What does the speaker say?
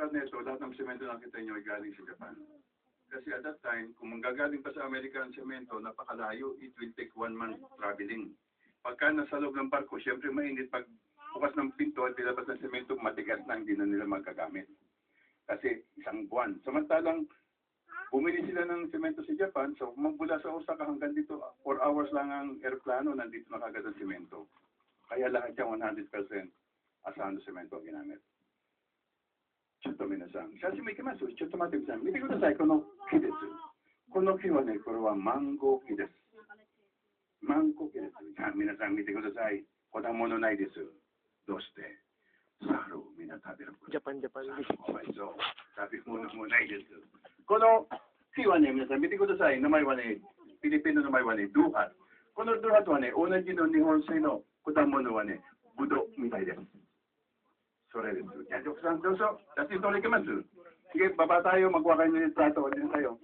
lugar nito, lahat ng semento nakita nyo ay galing sa Japan. Kasi at that time, kung manggagaling pa sa Amerika ang semento, napakalayo, it will take 1 month traveling. Pagka nasa loob ng barko, syempre mainit. Pag bukas ng pinto at nilabas ng semento, matigas na, hindi na nila magagamit. Kasi isang buwan. Samantalang, bumili sila ng semento sa Japan, so mula sa Osaka hanggang dito, 4 hours lang ang aeroplano, nandito na kagad ang semento. Kaya lahat yung 100% asahan ng semento ang ginamit. ちょっと皆さん、写真もいきます。ちょっと待ってください。見てください、この木です。この木はね、これはマンゴー木です。マンゴー木です。じゃあ皆さん見てください。果物ないです。どうしてサルをみんな食べる。ジャパン。かわいそう。食べ物もないです。この木はね、皆さん見てください。名前はね、フィリピンの名前はね、ドゥハ。このドゥハとはね、同じの日本製の果物はね、ブドウみたいです。それです。じゃあ、ジョクさんどうぞ。写真撮り行きます。Sige, baba tayo, magkuha kayo ng litrato. Din tayo.